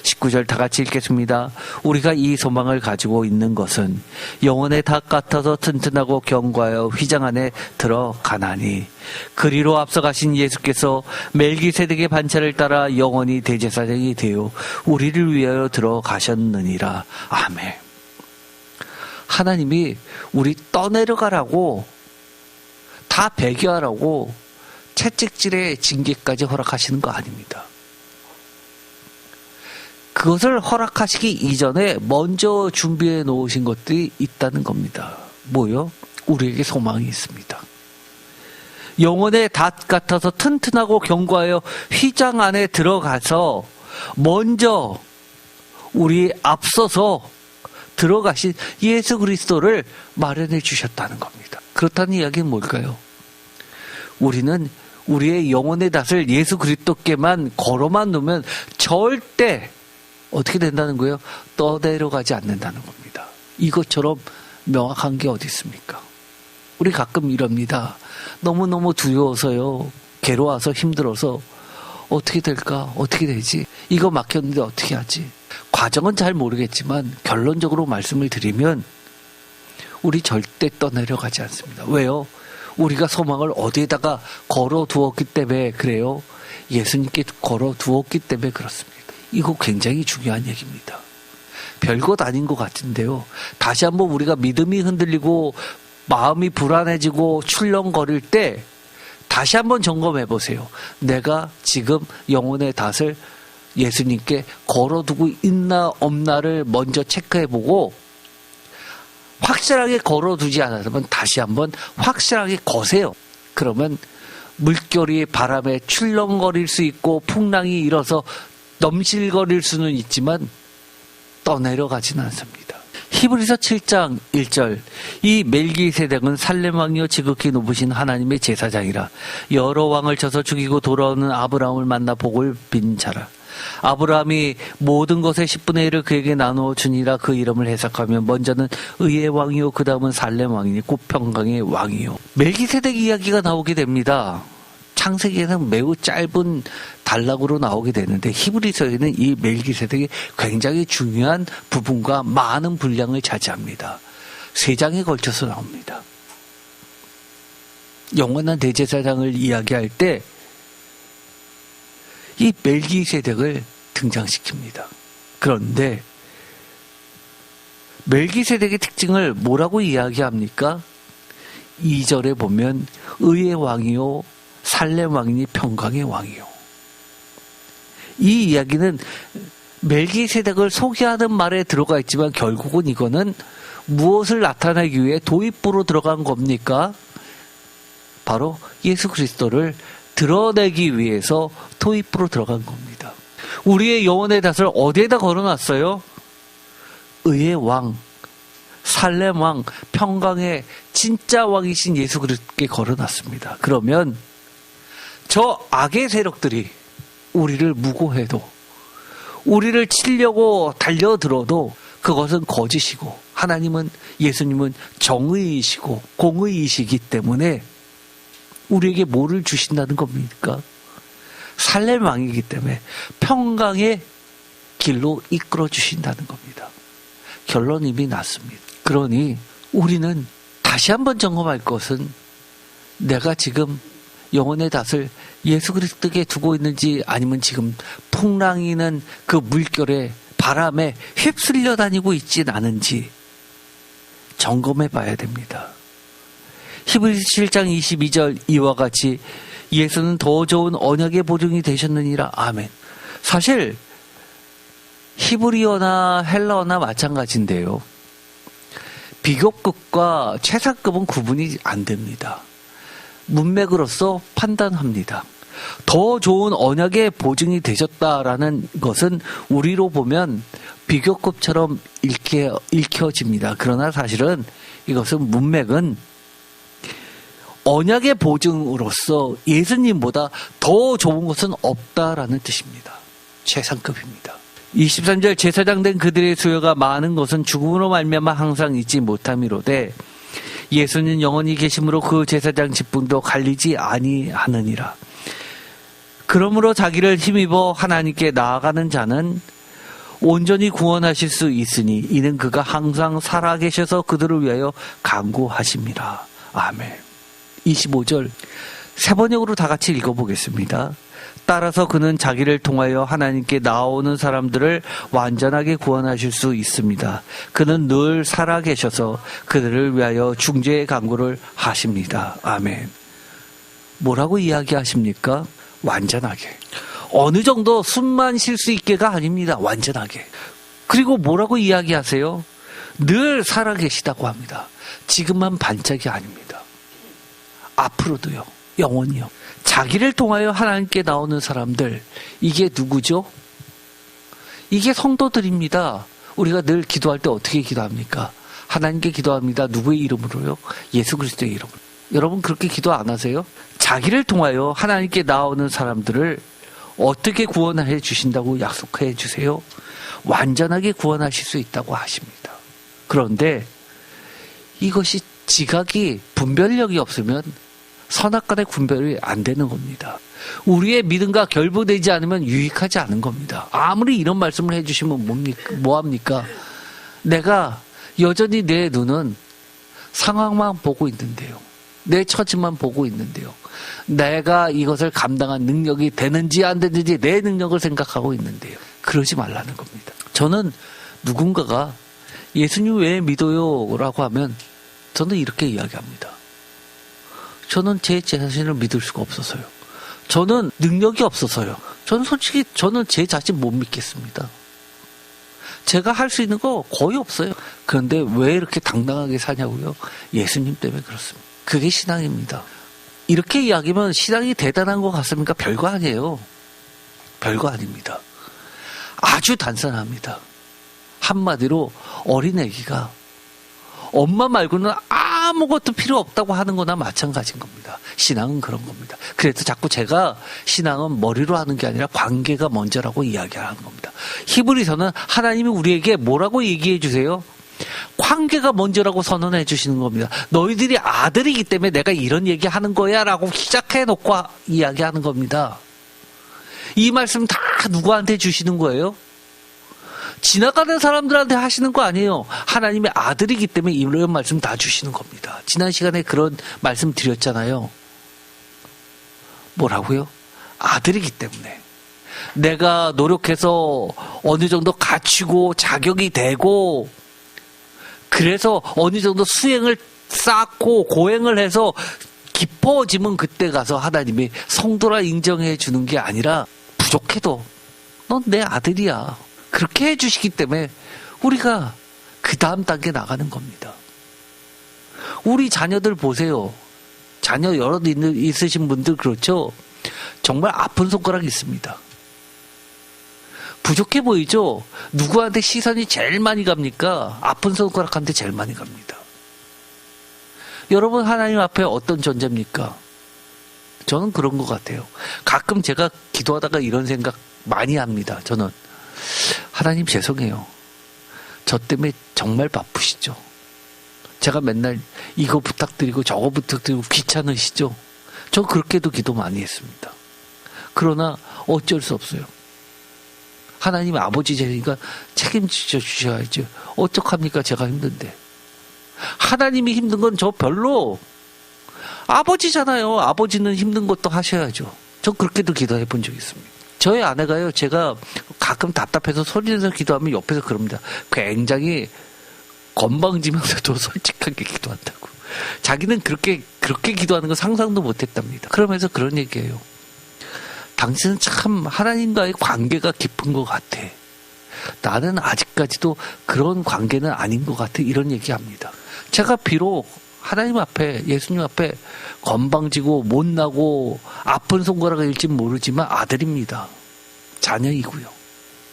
19절 다 같이 읽겠습니다. 우리가 이 소망을 가지고 있는 것은 영혼의 닭 같아서 튼튼하고 견고하여 휘장 안에 들어가나니 그리로 앞서가신 예수께서 멜기세덱의 반차를 따라 영원히 대제사장이 되어 우리를 위하여 들어가셨느니라. 아멘. 하나님이 우리 떠내려가라고, 다 배교하라고 채찍질의 징계까지 허락하시는 거 아닙니다. 그것을 허락하시기 이전에 먼저 준비해 놓으신 것들이 있다는 겁니다. 뭐요? 우리에게 소망이 있습니다. 영혼의 닷 같아서 튼튼하고 견고하여 휘장 안에 들어가서 먼저 우리 앞서서 들어가신 예수 그리스도를 마련해 주셨다는 겁니다. 그렇다는 이야기는 뭘까요? 우리는 우리의 영혼의 닷을 예수 그리스도께만 걸어만 놓으면 절대 어떻게 된다는 거예요? 떠내려가지 않는다는 겁니다. 이것처럼 명확한 게 어디 있습니까? 우리 가끔 이럽니다. 너무너무 두려워서요. 괴로워서 힘들어서 어떻게 될까? 어떻게 되지? 이거 막혔는데 어떻게 하지? 과정은 잘 모르겠지만 결론적으로 말씀을 드리면 우리 절대 떠내려가지 않습니다. 왜요? 우리가 소망을 어디에다가 걸어두었기 때문에 그래요. 예수님께 걸어두었기 때문에 그렇습니다. 이거 굉장히 중요한 얘기입니다. 별것 아닌 것 같은데요. 다시 한번 우리가 믿음이 흔들리고 마음이 불안해지고 출렁거릴 때 다시 한번 점검해 보세요. 내가 지금 영혼의 닷을 예수님께 걸어두고 있나 없나를 먼저 체크해 보고 확실하게 걸어두지 않았으면 다시 한번 확실하게 거세요. 그러면 물결이 바람에 출렁거릴 수 있고 풍랑이 일어서 넘실거릴 수는 있지만 떠내려가지는 않습니다. 히브리서 7장 1절 이 멜기세덱은 살렘 왕이요 지극히 높으신 하나님의 제사장이라. 여러 왕을 쳐서 죽이고 돌아오는 아브라함을 만나 복을 빈 자라. 아브라함이 모든 것의 10분의 1을 그에게 나누어 주니라. 그 이름을 해석하면 먼저는 의의 왕이요 그 다음은 살렘 왕이니 곧 평강의 왕이요. 멜기세덱 이야기가 나오게 됩니다. 창세기에는 매우 짧은 단락으로 나오게 되는데 히브리서에는 이 멜기세덱이 굉장히 중요한 부분과 많은 분량을 차지합니다. 3장에 걸쳐서 나옵니다. 영원한 대제사장을 이야기할 때 이 멜기세덱을 등장시킵니다. 그런데 멜기세덱의 특징을 뭐라고 이야기합니까? 2절에 보면 의의 왕이요 살렘 왕이니 평강의 왕이요. 이 이야기는 멜기세덱을 소개하는 말에 들어가 있지만 결국은 이거는 무엇을 나타내기 위해 도입부로 들어간 겁니까? 바로 예수 그리스도를 드러내기 위해서 도입부로 들어간 겁니다. 우리의 영혼의 닷을 어디에다 걸어놨어요? 의의 왕, 살렘 왕, 평강의 진짜 왕이신 예수 그리스도께 걸어놨습니다. 그러면 저 악의 세력들이 우리를 무고해도, 우리를 치려고 달려들어도 그것은 거짓이고, 하나님은, 예수님은 정의이시고 공의이시기 때문에 우리에게 뭐를 주신다는 겁니까? 살렘 왕이기 때문에 평강의 길로 이끌어 주신다는 겁니다. 결론 이미 났습니다. 그러니 우리는 다시 한번 점검할 것은 내가 지금 영혼의 닷을 예수 그리스도께 두고 있는지 아니면 지금 풍랑이는 그 물결에 바람에 휩쓸려 다니고 있진 않은지 점검해 봐야 됩니다. 히브리서 7장 22절 이와 같이 예수는 더 좋은 언약의 보증이 되셨느니라. 아멘. 사실 히브리어나 헬라어나 마찬가지인데요. 비교급과 최상급은 구분이 안 됩니다. 문맥으로서 판단합니다. 더 좋은 언약의 보증이 되셨다라는 것은 우리로 보면 비교급처럼 읽혀집니다. 그러나 사실은 이것은 문맥은 언약의 보증으로서 예수님보다 더 좋은 것은 없다라는 뜻입니다. 최상급입니다. 23절 제사장 된 그들의 수요가 많은 것은 죽음으로 말미암아 항상 잊지 못함이로되 예수는 영원히 계심으로 그 제사장 직분도 갈리지 아니하느니라. 그러므로 자기를 힘입어 하나님께 나아가는 자는 온전히 구원하실 수 있으니 이는 그가 항상 살아계셔서 그들을 위하여 간구하심이라. 아멘. 25절 세 번역으로 다 같이 읽어보겠습니다. 따라서 그는 자기를 통하여 하나님께 나아오는 사람들을 완전하게 구원하실 수 있습니다. 그는 늘 살아계셔서 그들을 위하여 중재의 간구를 하십니다. 아멘. 뭐라고 이야기하십니까? 완전하게. 어느 정도 숨만 쉴 수 있게가 아닙니다. 완전하게. 그리고 뭐라고 이야기하세요? 늘 살아계시다고 합니다. 지금만 반짝이 아닙니다. 앞으로도요. 영원히요. 자기를 통하여 하나님께 나오는 사람들, 이게 누구죠? 이게 성도들입니다. 우리가 늘 기도할 때 어떻게 기도합니까? 하나님께 기도합니다. 누구의 이름으로요? 예수 그리스도의 이름으로. 여러분 그렇게 기도 안 하세요? 자기를 통하여 하나님께 나오는 사람들을 어떻게 구원해 주신다고 약속해 주세요? 완전하게 구원하실 수 있다고 하십니다. 그런데 이것이 지각이 분별력이 없으면 선악간의 분별이 안 되는 겁니다. 우리의 믿음과 결부되지 않으면 유익하지 않은 겁니다. 아무리 이런 말씀을 해주시면 뭐합니까? 내가 여전히 내 눈은 상황만 보고 있는데요. 내 처지만 보고 있는데요. 내가 이것을 감당한 능력이 되는지 안 되는지 내 능력을 생각하고 있는데요. 그러지 말라는 겁니다. 저는 누군가가 예수님 왜 믿어요? 라고 하면 저는 이렇게 이야기합니다. 저는 제 자신을 믿을 수가 없어서요. 저는 능력이 없어서요. 저는 솔직히 제 자신 못 믿겠습니다. 제가 할 수 있는 거 거의 없어요. 그런데 왜 이렇게 당당하게 사냐고요? 예수님 때문에 그렇습니다. 그게 신앙입니다. 이렇게 이야기하면 신앙이 대단한 것 같습니까? 별거 아니에요. 별거 아닙니다. 아주 단순합니다. 한마디로 어린애기가 엄마 말고는 아무것도 필요 없다고 하는 거나 마찬가지인 겁니다. 신앙은 그런 겁니다. 그래서 자꾸 제가 신앙은 머리로 하는 게 아니라 관계가 먼저라고 이야기하는 겁니다. 히브리서는 하나님이 우리에게 뭐라고 얘기해 주세요? 관계가 먼저라고 선언해 주시는 겁니다. 너희들이 아들이기 때문에 내가 이런 얘기하는 거야 라고 시작해 놓고 이야기하는 겁니다. 이 말씀 다 누구한테 주시는 거예요? 지나가는 사람들한테 하시는 거 아니에요. 하나님의 아들이기 때문에 이런 말씀 다 주시는 겁니다. 지난 시간에 그런 말씀 드렸잖아요. 뭐라고요? 아들이기 때문에. 내가 노력해서 어느 정도 갖추고 자격이 되고 그래서 어느 정도 수행을 쌓고 고행을 해서 깊어지면 그때 가서 하나님이 성도라 인정해 주는 게 아니라 부족해도 넌 내 아들이야. 그렇게 해주시기 때문에 우리가 그 다음 단계 나가는 겁니다. 우리 자녀들 보세요. 자녀 여러 있으신 분들 그렇죠? 정말 아픈 손가락 있습니다. 부족해 보이죠? 누구한테 시선이 제일 많이 갑니까? 아픈 손가락한테 제일 많이 갑니다. 여러분 하나님 앞에 어떤 존재입니까? 저는 그런 것 같아요. 가끔 제가 기도하다가 이런 생각 많이 합니다. 저는 하나님 죄송해요. 저 때문에 정말 바쁘시죠. 제가 맨날 이거 부탁드리고 저거 부탁드리고 귀찮으시죠. 저 그렇게도 기도 많이 했습니다. 그러나 어쩔 수 없어요. 하나님 아버지 되니까 책임져 주셔야죠. 어떡합니까? 제가 힘든데. 하나님이 힘든 건 저 별로. 아버지잖아요. 아버지는 힘든 것도 하셔야죠. 저 그렇게도 기도해 본 적이 있습니다. 저희 아내가요, 제가 가끔 답답해서 소리내서 기도하면 옆에서 그럽니다. 굉장히 건방지면서도 솔직하게 기도한다고. 자기는 그렇게 기도하는 거 상상도 못 했답니다. 그러면서 그런 얘기예요. 당신은 참 하나님과의 관계가 깊은 것 같아. 나는 아직까지도 그런 관계는 아닌 것 같아. 이런 얘기합니다. 제가 비록 하나님 앞에, 예수님 앞에 건방지고 못나고 아픈 손가락일지 모르지만 아들입니다. 자녀이고요.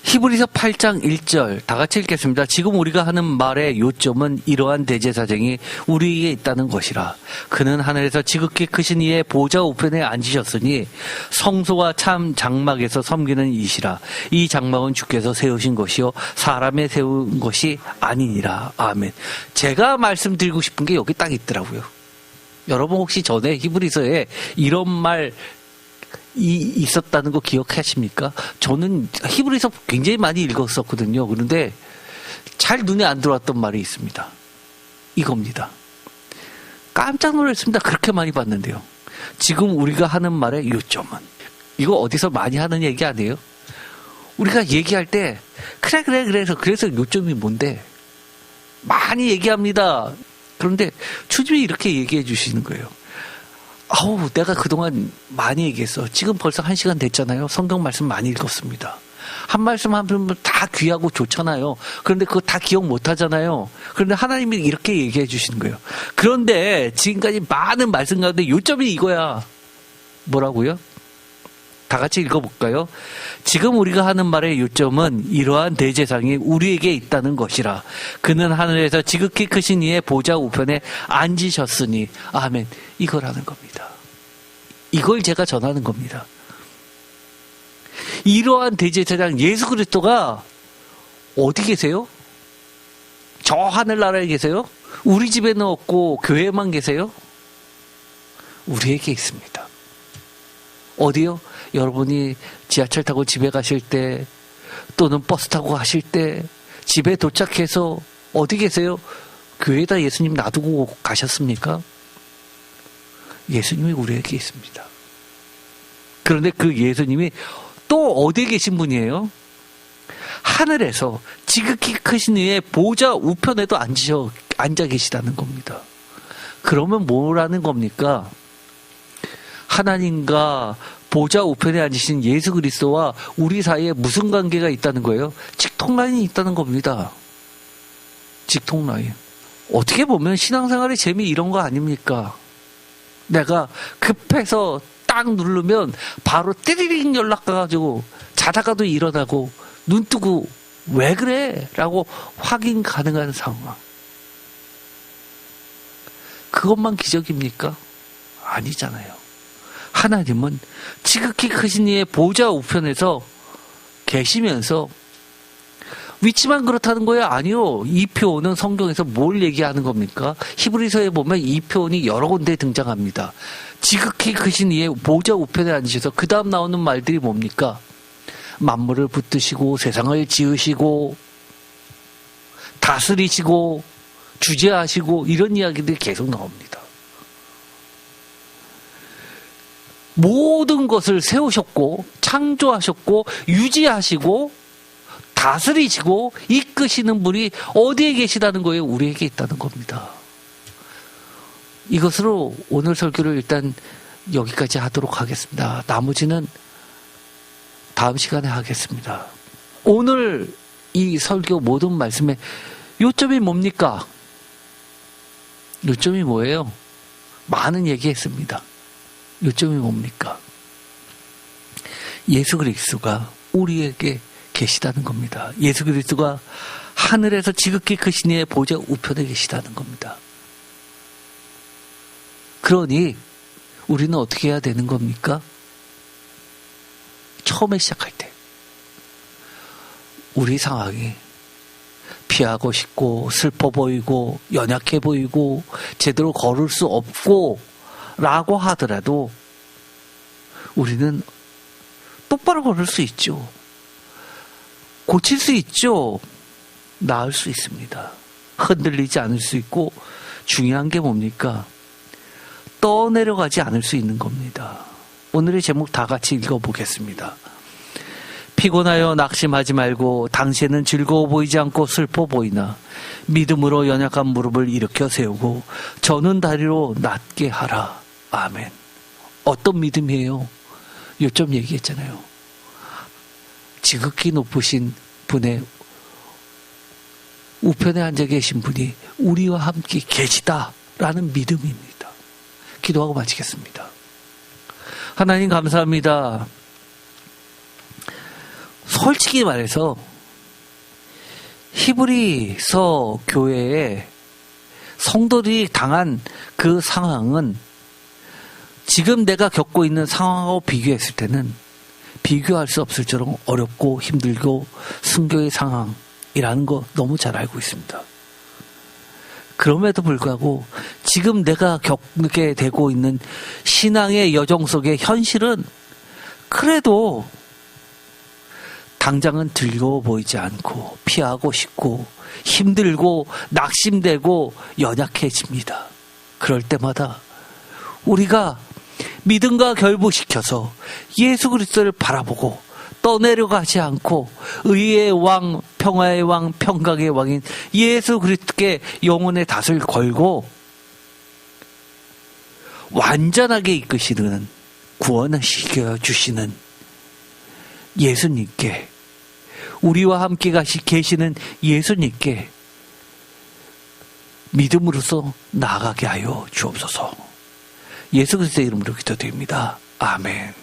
히브리서 8장 1절 다 같이 읽겠습니다. 지금 우리가 하는 말의 요점은 이러한 대제사장이 우리에게 있다는 것이라. 그는 하늘에서 지극히 크신 이의 보좌 우편에 앉으셨으니 성소와 참 장막에서 섬기는 이시라. 이 장막은 주께서 세우신 것이요 사람의 세운 것이 아니니라. 아멘. 제가 말씀드리고 싶은 게 여기 딱 있더라고요. 여러분 혹시 전에 히브리서에 이런 말 있었다는 거 기억하십니까? 저는 히브리서 굉장히 많이 읽었었거든요. 그런데 잘 눈에 안 들어왔던 말이 있습니다. 이겁니다. 깜짝 놀랐습니다. 그렇게 많이 봤는데요. 지금 우리가 하는 말의 요점은, 이거 어디서 많이 하는 얘기 아니에요? 우리가 얘기할 때 그래서 요점이 뭔데? 많이 얘기합니다. 그런데 주님이 이렇게 얘기해 주시는 거예요. 아우, 내가 그동안 많이 얘기했어. 지금 벌써 1시간 됐잖아요. 성경 말씀 많이 읽었습니다. 한 말씀 한 말씀 다 귀하고 좋잖아요. 그런데 그거 다 기억 못 하잖아요. 그런데 하나님이 이렇게 얘기해 주시는 거예요. 그런데 지금까지 많은 말씀 가운데 요점이 이거야. 뭐라고요? 다 같이 읽어볼까요? 지금 우리가 하는 말의 요점은 이러한 대제사장이 우리에게 있다는 것이라. 그는 하늘에서 지극히 크신 이의 보좌 우편에 앉으셨으니. 아멘. 이거라는 겁니다. 이걸 제가 전하는 겁니다. 이러한 대제사장 예수 그리스도가 어디 계세요? 저 하늘나라에 계세요? 우리 집에는 없고 교회만 계세요? 우리에게 있습니다. 어디요? 여러분이 지하철 타고 집에 가실 때 또는 버스 타고 가실 때 집에 도착해서 어디 계세요? 교회에다 예수님 놔두고 가셨습니까? 예수님이 우리에게 있습니다. 그런데 그 예수님이 또 어디에 계신 분이에요? 하늘에서 지극히 크신 이의 보좌 우편에도 앉아 계시다는 겁니다. 그러면 뭐라는 겁니까? 하나님과 보좌 우편에 앉으신 예수 그리스도와 우리 사이에 무슨 관계가 있다는 거예요? 직통라인이 있다는 겁니다. 직통라인. 어떻게 보면 신앙생활의 재미 이런 거 아닙니까? 내가 급해서 딱 누르면 바로 띠리링 연락 가가지고 자다가도 일어나고 눈 뜨고 왜 그래? 라고 확인 가능한 상황. 그것만 기적입니까? 아니잖아요. 하나님은 지극히 크신 이의 보좌 우편에서 계시면서 위치만 그렇다는 거예요? 아니요. 이 표현은 성경에서 뭘 얘기하는 겁니까? 히브리서에 보면 이 표현이 여러 군데 등장합니다. 지극히 크신 이의 보좌 우편에 앉으셔서 그 다음 나오는 말들이 뭡니까? 만물을 붙드시고 세상을 지으시고 다스리시고 주재하시고 이런 이야기들이 계속 나옵니다. 모든 것을 세우셨고 창조하셨고 유지하시고 다스리시고 이끄시는 분이 어디에 계시다는 거예요? 우리에게 있다는 겁니다. 이것으로 오늘 설교를 일단 여기까지 하도록 하겠습니다. 나머지는 다음 시간에 하겠습니다. 오늘 이 설교 모든 말씀의 요점이 뭡니까? 요점이 뭐예요? 많은 얘기했습니다. 요점이 뭡니까? 예수 그리스도가 우리에게 계시다는 겁니다. 예수 그리스도가 하늘에서 지극히 크신 이의 보좌 우편에 계시다는 겁니다. 그러니 우리는 어떻게 해야 되는 겁니까? 처음에 시작할 때 우리 상황이 피하고 싶고 슬퍼 보이고 연약해 보이고 제대로 걸을 수 없고 라고 하더라도 우리는 똑바로 걸을 수 있죠. 고칠 수 있죠. 나을 수 있습니다. 흔들리지 않을 수 있고 중요한 게 뭡니까? 떠내려가지 않을 수 있는 겁니다. 오늘의 제목 다 같이 읽어보겠습니다. 피곤하여 낙심하지 말고 당시에는 즐거워 보이지 않고 슬퍼 보이나 믿음으로 연약한 무릎을 일으켜 세우고 저는 다리로 낫게 하라. 아멘. 어떤 믿음이에요? 요점 얘기했잖아요. 지극히 높으신 분의 우편에 앉아 계신 분이 우리와 함께 계시다라는 믿음입니다. 기도하고 마치겠습니다. 하나님 감사합니다. 솔직히 말해서 히브리서 교회에 성도들이 당한 그 상황은 지금 내가 겪고 있는 상황하고 비교했을 때는 비교할 수 없을 정도로 어렵고 힘들고 순교의 상황이라는 거 너무 잘 알고 있습니다. 그럼에도 불구하고 지금 내가 겪게 되고 있는 신앙의 여정 속의 현실은 그래도 당장은 즐거워 보이지 않고 피하고 싶고 힘들고 낙심되고 연약해집니다. 그럴 때마다 우리가 믿음과 결부시켜서 예수 그리스도를 바라보고 떠내려가지 않고 의의 왕, 평화의 왕, 평강의 왕인 예수 그리스도께 영혼의 닷을 걸고 완전하게 이끄시는 구원시켜 주시는 예수님께 우리와 함께 계시는 예수님께 믿음으로써 나아가게 하여 주옵소서. 예수 그리스도의 이름으로 기도드립니다. 아멘.